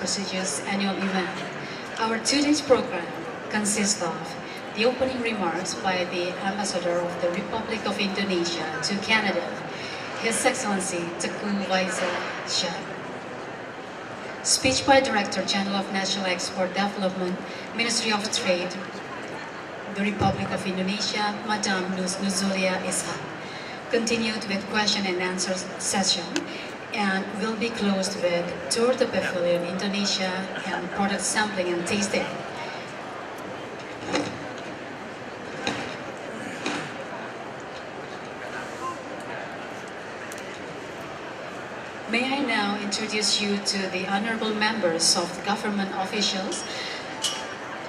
prestigious annual event. Our 2 days program consists of the opening remarks by the Ambassador of the Republic of Indonesia to Canada, His Excellency Teuku Faiza Shah. Speech by Director General of National Export Development, Ministry of Trade, the Republic of Indonesia, Madam Nuzulia Ishak. Continued with question and answer session, and will be closed with Tour the Pavilion Indonesia and product sampling and tasting. May I now introduce you to the honorable members of the government officials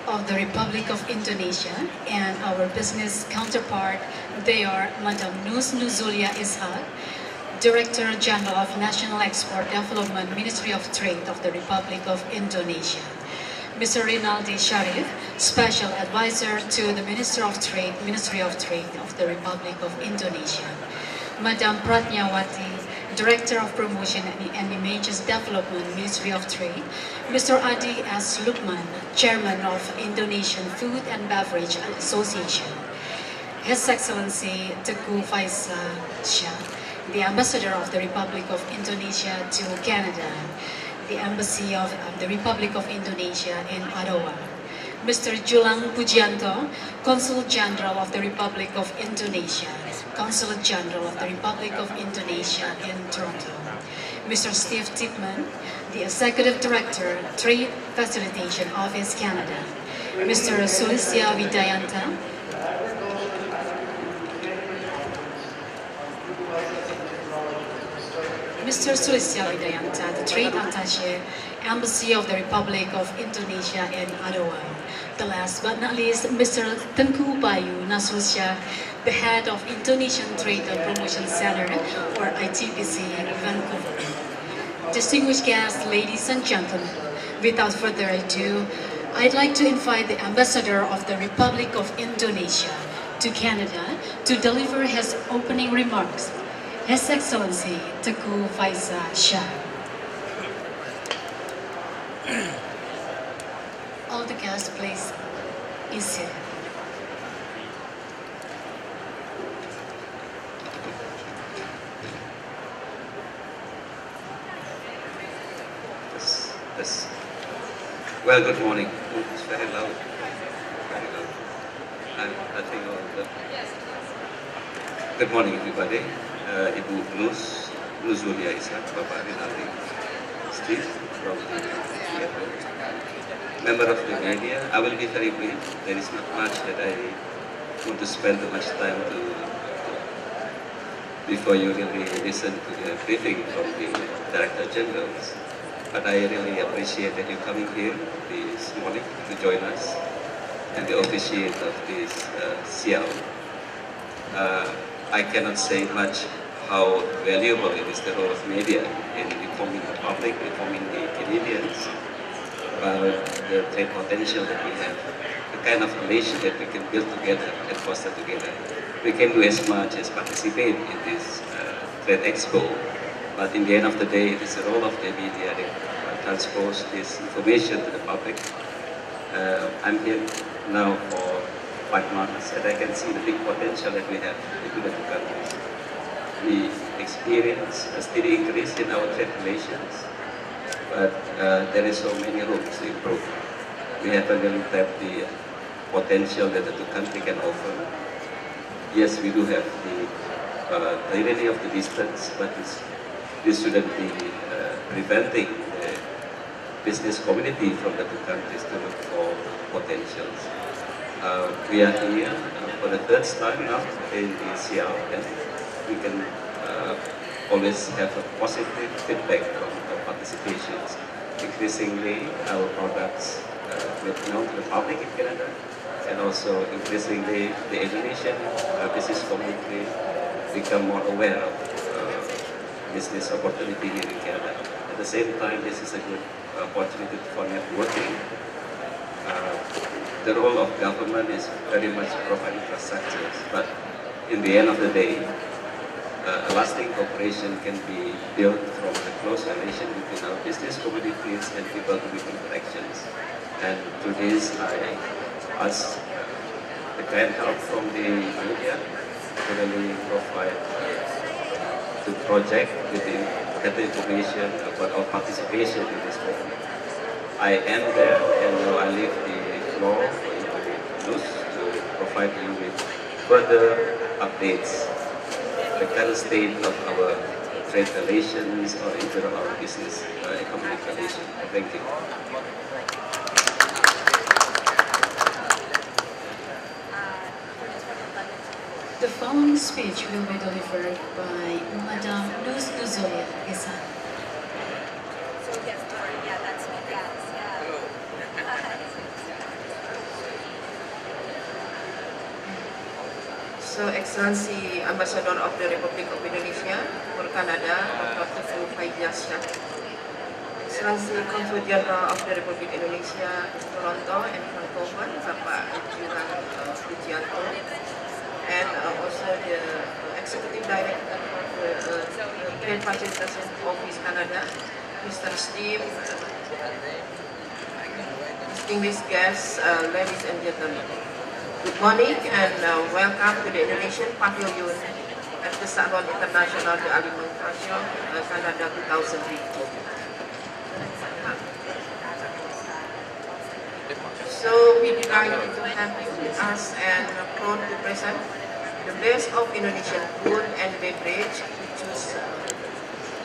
of the Republic of Indonesia and our business counterpart. They are Madam Nuzulia Ishak, Director General of National Export Development, Ministry of Trade of the Republic of Indonesia. Mr. Rinaldi Sharif, Special Advisor to the Ministry of Trade of the Republic of Indonesia. Madam Pratnyawati, Director of Promotion and Images Development, Ministry of Trade. Mr. Adi S. Lukman, Chairman of Indonesian Food and Beverage Association. His Excellency Teuku Faiza Shah, the Ambassador of the Republic of Indonesia to Canada, the Embassy of the Republic of Indonesia in Ottawa. Mr. Julang Pujianto, Consul General of the Republic of Indonesia, Consulate General of the Republic of Indonesia in Toronto. Mr. Steve Tipman, the Executive Director, Trade Facilitation Office, Canada. Mr. Sulisya Widayanta, the Trade Attaché, Embassy of the Republic of Indonesia in Ottawa. The last but not least, Mr. Tengku Bayu Nasrulsyah, the Head of Indonesian Trade and Promotion Center, or ITPC, Vancouver. Distinguished guests, ladies and gentlemen, without further ado, I'd like to invite the Ambassador of the Republic of Indonesia to Canada to deliver his opening remarks. His Excellency Teuku Faiza Shah. All the guests, please, is seated. Yes. Well, good morning. It's very loud. Very loud. I think all the... Good morning, everybody. Ibu Nuzulia Ishak, Bapak Rinaldi, Steve from the CFO. Member of the media, I will be very brief. There is not much that I want to spend too much time to before you really listen to the briefing from the Director Generals. But I really appreciate that you coming here this morning to join us and the officiate of this SIAL. I cannot say much how valuable it is the role of media in informing the public, informing the Canadians about the trade potential that we have, the kind of relation that we can build together and foster together. We can do as much as participate in this trade expo, but in the end of the day, it is the role of the media that transpose this information to the public. I'm here now for 5 months, and I can see the big potential that we have between the two countries. We experience a steady increase in our trade relations, but there is so many rooms to improve. We haven't really tapped the potential that the two countries can offer. Yes, we do have the tyranny of the distance, but this shouldn't be preventing the business community from the two countries to look for potentials. We are here for the 3rd time now in the SIAL, and we can always have a positive feedback from the participations. Increasingly, our products will be known to the public in Canada, and also increasingly the Indonesian business community become more aware of business opportunity here in Canada. At the same time, this is a good opportunity for networking. The role of government is very much to provide infrastructures, but in the end of the day, a lasting cooperation can be built from a close relation between our business communities and people-to-people interactions. And to this, I ask the kind help from the media to really provide the project with the get the information about our participation in this program. I end there, and now I leave the floor for you to provide you with further updates, the current state of our trade relations or in general our business economic relations. Thank you. The following speech will be delivered by Madam Nus Nuzoya Isan. So, Excellency Ambassador of the Republic of Indonesia for Canada, Dr. Faizah, Excellency Consul General of the Republic of Indonesia in Toronto and Vancouver, Bapak Juran Pujianto, and also the Executive Director of the Trade Facilitation Office Canada, Mr. Steve, distinguished guests, ladies and gentlemen. Good morning and welcome to the Indonesian Pavilion at the SIAL International de Alimentation Canada 2015. So we delighted to have you with us and proud to present the best of Indonesian food and beverage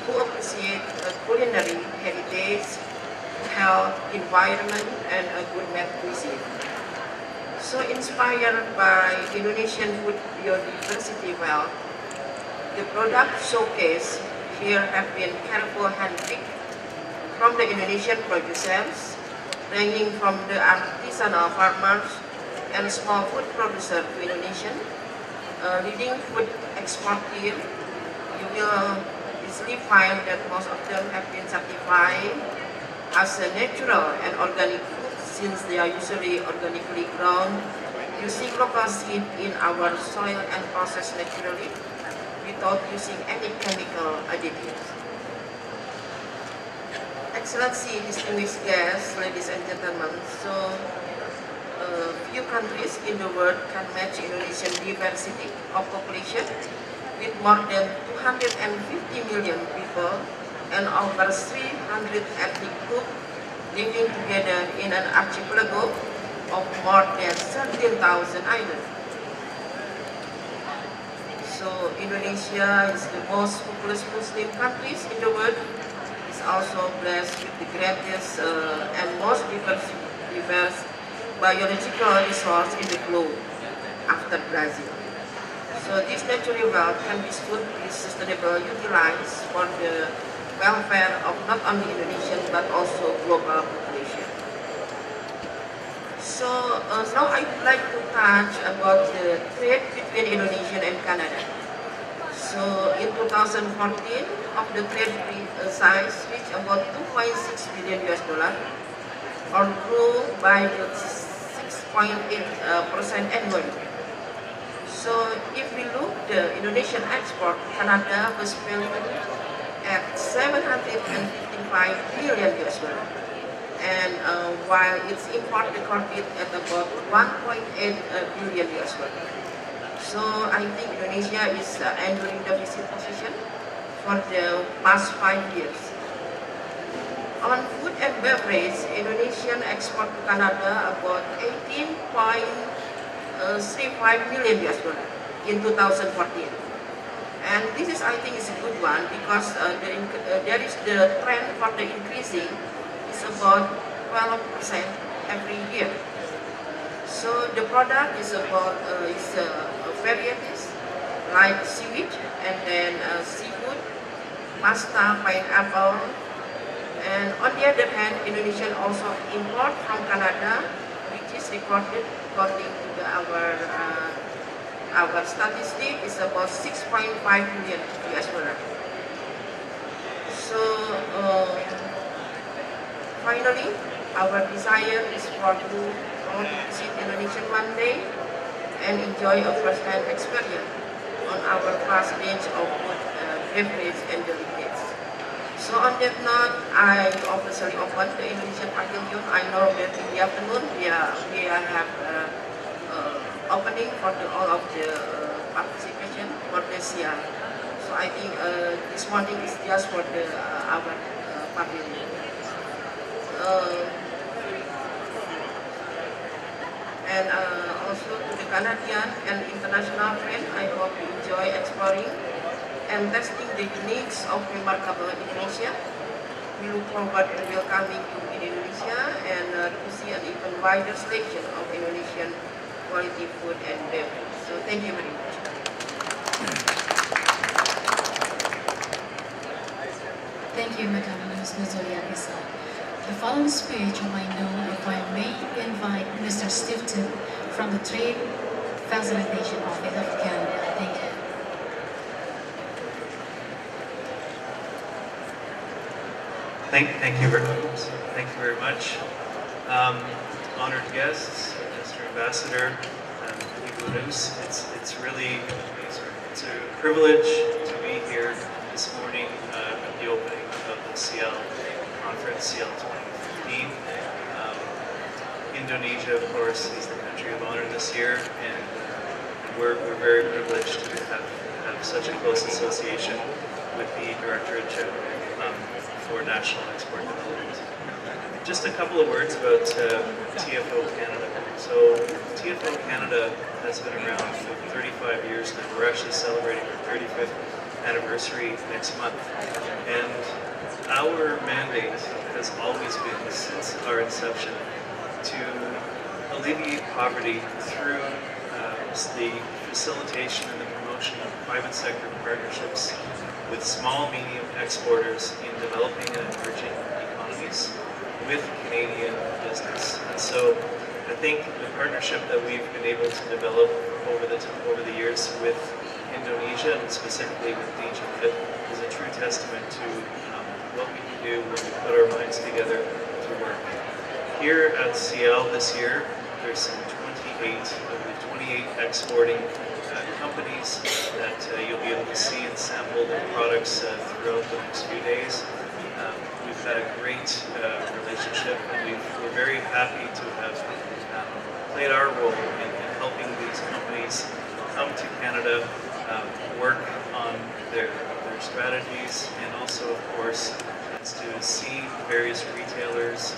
who appreciate culinary heritage, health, environment, and a good cuisine. So inspired by Indonesian food biodiversity wealth, the product showcase here have been carefully handpicked from the Indonesian producers, ranging from the artisanal farmers and small food producers to Indonesian, leading food exporter. You will easily find that most of them have been certified as a natural and organic food, since they are usually organically grown, using local seed in our soil and processed naturally without using any chemical additives. Excellency, distinguished guests, ladies and gentlemen, so few countries in the world can match Indonesian diversity of population with more than 250 million people and over 300 ethnic groups living together in an archipelago of more than 13,000 islands. So Indonesia is the most populous Muslim countries in the world. It's also blessed with the greatest and most diverse biological resource in the globe after Brazil. So this natural wealth can be sustainably utilized for the welfare of not only Indonesian but also global population. So now I would like to touch about the trade between Indonesia and Canada. So in 2014, of the trade size reached about 2.6 billion US dollar, or grew by 6.8% annually. So if we look the Indonesian export, Canada was valued at 755 billion US dollar, and while its import recorded at about 1.8 billion US dollar. So I think Indonesia is entering the deficit position for the past 5 years. On food and beverage, Indonesian export to Canada about 18.35 million US dollar in 2014. And this is, I think, is a good one because there is the trend for the increasing is about 12% every year. So the product is about varieties like seaweed and then seafood, pasta, pineapple. And on the other hand, Indonesia also import from Canada, which is recorded according to our statistic is about 6.5 million US dollar. So finally, our desire is for you all to visit Indonesia one day and enjoy a first-hand experience on our vast range of food beverage, and delegates. So on that note, I officially open the Indonesian Pavilion. I know that in the afternoon we have opening for all of the participation for the SIAL. So I think this morning is just for the our pavilion. And also to the Canadian and international friends, I hope you enjoy exploring and testing the uniques of remarkable Indonesia. We look forward to welcoming you in Indonesia and to see an even wider selection of Indonesian quality food and beverage. So thank you very much. Thank you, Madam Ms. Nuzulia Isa. The following speech, I know if I may invite Mr. Stifton from the Trade Facilitation Office of Canada. Thank you. Thank you very much. Thank you very much. Honored guests, Mr. Ambassador, it's really it's a privilege to be here this morning at the opening of the SIAL conference, SIAL 2015. Indonesia, of course, is the country of honor this year, and we're very privileged to have such a close association with the Directorate General for National Export Development. Just a couple of words about TFO Canada. So TFO Canada has been around for 35 years now. We're actually celebrating our 35th anniversary next month. And our mandate has always been, since our inception, to alleviate poverty through the facilitation and the promotion of private sector partnerships with small, medium exporters in developing and emerging economies with Canadian business. And so I think the partnership that we've been able to develop over the years with Indonesia, and specifically with DG, is a true testament to what we can do when we put our minds together to work. Here at SIAL this year, there's some 28 of the 28 exporting companies that you'll be able to see and sample their products throughout the next few days. We've had a great relationship, and we're very happy to have played our role in helping these companies come to Canada, work on their strategies, and also, of course, to see various retailers,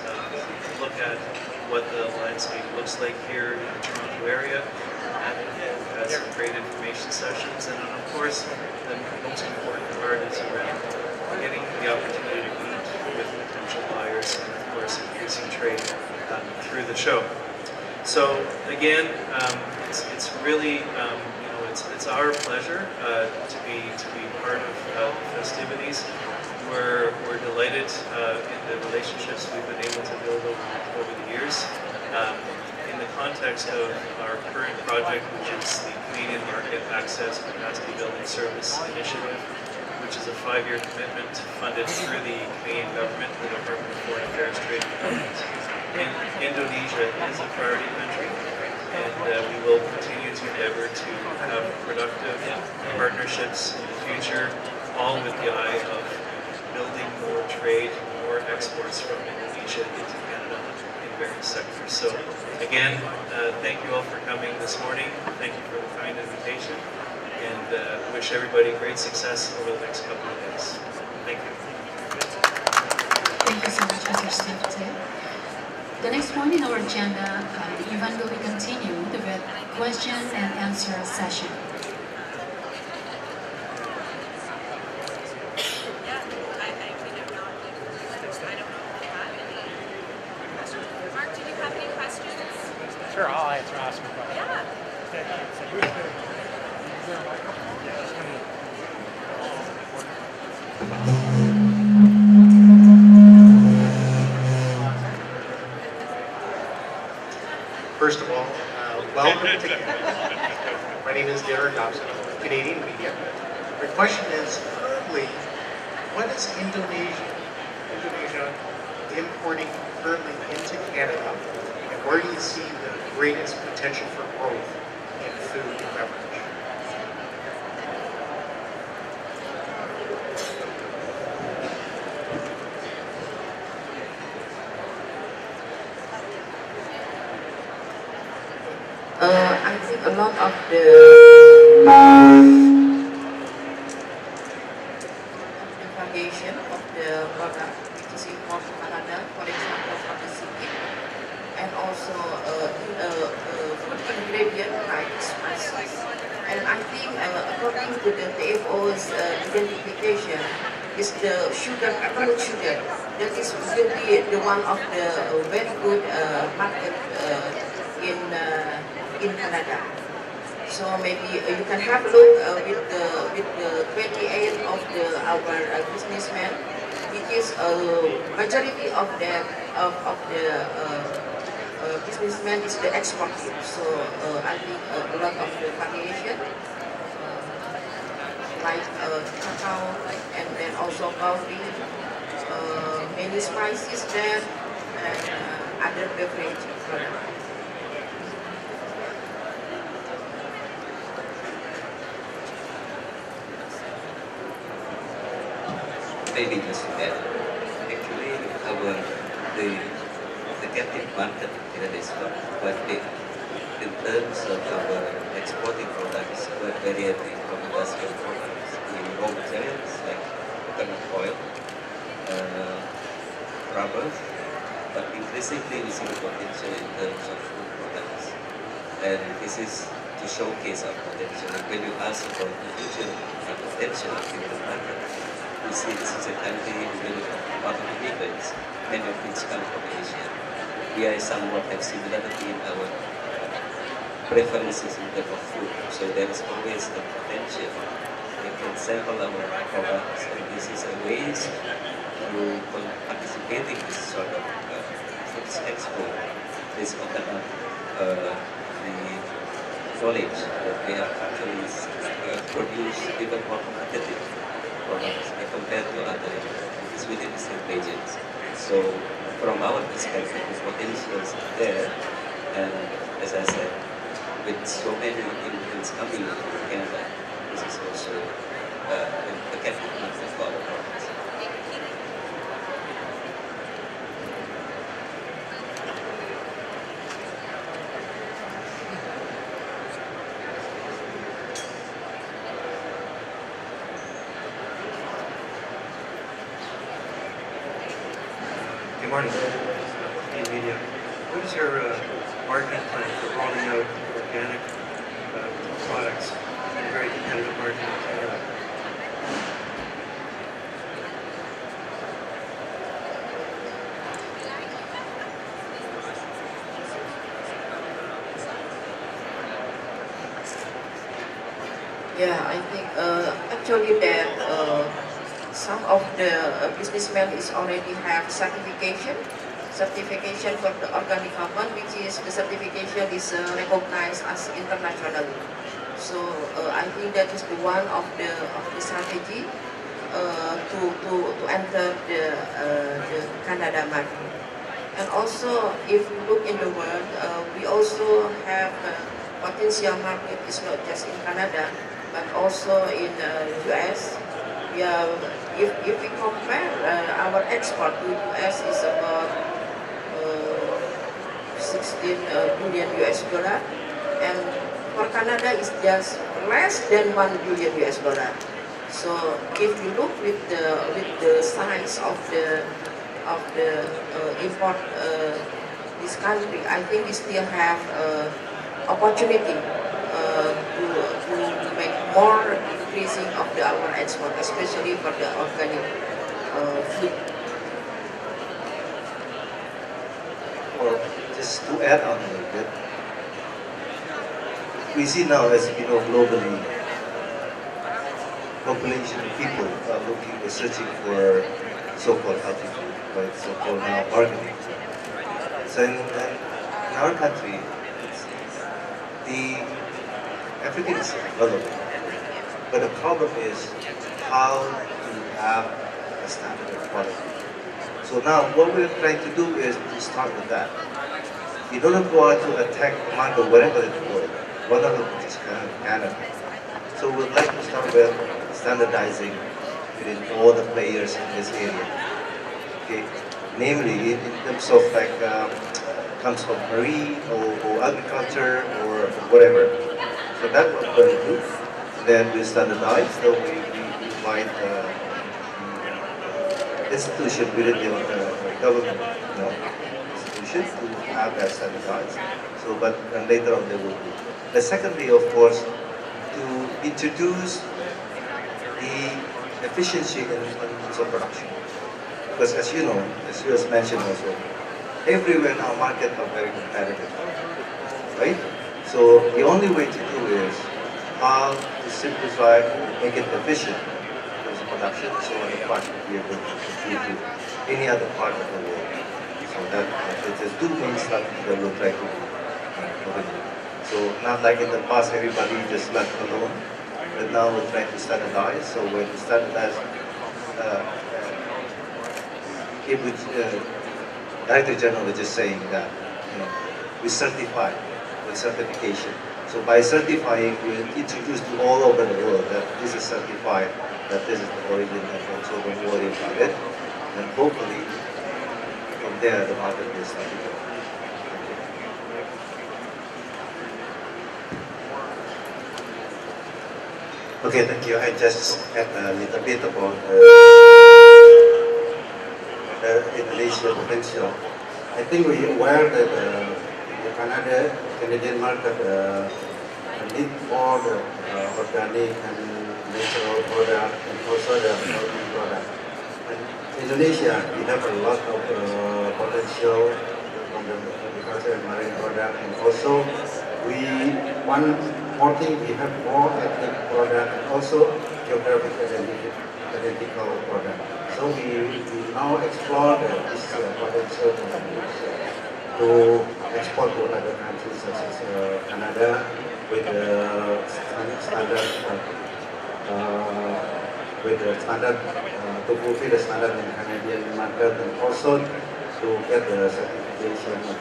look at what the landscape looks like here in the Toronto area, and we've had some great information sessions, and of course, the most important part is around getting the opportunity to meet with potential buyers, and of course, increasing trade through the show. So again, it's really it's our pleasure to be part of the festivities. We're delighted in the relationships we've been able to build over the years. In the context of our current project, which is the Canadian Market Access Capacity Building Service Initiative, which is a 5-year commitment funded through the Canadian government, the Department of Foreign Affairs, Trade and Development. And Indonesia is a priority country, and we will continue to endeavor to have productive partnerships in the future, all with the eye of building more trade, more exports from Indonesia into Canada in various sectors. So again, thank you all for coming this morning. Thank you for the kind invitation, and wish everybody great success over the next couple of days. Thank you. Thank you so much, Mr. Stifton. The next point in our agenda, even though we continue the question and answer session. Sure, I'll answer. Ask me a question. First of all, welcome to Canada. My name is Darren Dobson, Canadian media. My question is, currently, what is Indonesia importing currently into Canada, and where do you see the greatest potential for growth in food and beverage? a lot of the variation of the product which is imported from Canada, for example, for the seaweed, and also food ingredient like spices. And I think according to the TFO's identification, is the sugar, caramel sugar. That is will be the one of the very good market in Canada. So maybe you can have a look with the 28 of our businessmen, which is majority of the businessmen is the exporting. So I think a lot of the variation like cacao and then also coffee, many spices there, and other beverage products. Maybe just that. Actually, the captive market in is quite big. In terms of our exporting products, we're very heavy from industrial products, the raw materials like coconut oil, rubber, but increasingly we see the potential in terms of food products. And this is to showcase our potential. And when you ask about the future potential of the market, we see this is a country with a lot of immigrants, many of which come from Asia. We are somewhat have similarity in our preferences in terms of food, so there is always the potential. We can sample our products, and this is a ways to participating in this sort of food expo. This open up the knowledge that we have actually produced even more competitive products compared to other countries within the same regions. So from our perspective, the potential is there, and as I said, with so many immigrants coming to Canada, this is also a capital market for our products. Good morning, media. What is your marketing plan for rolling out organic products in a very competitive market in Canada? Yeah, I think actually that some of the businessmen is already have certification for the organic carbon, which is the certification is recognized as internationally. So I think that is the one of the strategy to enter the Canada market. And also, if you look in the world, we also have potential market. It's not just in Canada, but also in US. If we compare our export to US is about 16 billion US dollar, and for Canada is just less than 1 billion US dollar. So if you look with the size of the import this country, I think we still have opportunity to make more increasing of our export, especially for the organic food. Well, just to add on a little bit, we see now, as you know, globally, population of people are searching for so-called healthy food, right? So-called now organic food. So in our country, everything is developing, but the problem is how to have a standard of quality. So now what we're trying to do is to start with that. You don't go out to attack the market wherever it's going, one of them is Canada. So we'd like to start with standardizing within all the players in this area. Okay, namely in terms of like comes from marine or agriculture or whatever. So that's what we're going to do. Then we standardize, so we invite institution within the government institution to have that standardized. So, but and later on they will do. The secondly, of course, to introduce the efficiency in production. Because as you know, as you have mentioned also, everywhere now markets are very competitive, right? So the only way to do is how to simplify, make it efficient in production, so on the part will be able to compete with any other part of the world. So that there's two main strategies that we'll try to do. So not like in the past, everybody just left alone, but now we're trying to standardize. So when we standardize, Director General was just saying that we certify with certification. So by certifying, we introduce to all over the world that this is certified, that this is the origin, and so don't worry about it. And hopefully, from there, the market will start to grow. Okay, thank you. I just add a little bit about the Indonesian potential. I think we are aware that the Canadian market need more the organic and natural product, and also the healthy product. And Indonesia, we have a lot of potential from the agriculture and marine product, and also one more thing, we have more ethnic product and also geographic identical product. So we now explore this potential to export to other countries such as Canada with the standard to fulfill the standard in the Canadian market, and also to get the certification of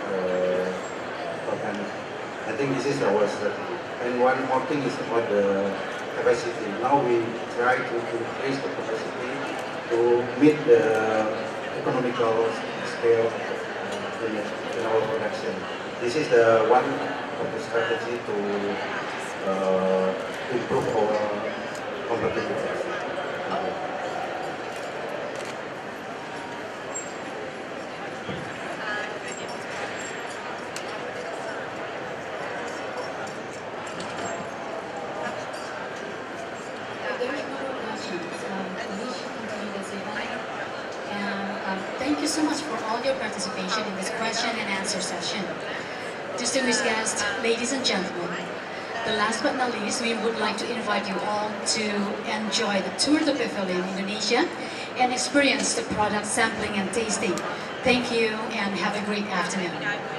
organic. I think this is our strategy. And one more thing is about the capacity. Now we try to increase the capacity to meet the economical scale in our production. This is the one of the strategy to improve our competitiveness. Thank you so much for all your participation in this question and answer session. Distinguished guests, ladies and gentlemen, the last but not least, we would like to invite you all to enjoy the tour de Pavilion Indonesia and experience the product sampling and tasting. Thank you and have a great afternoon.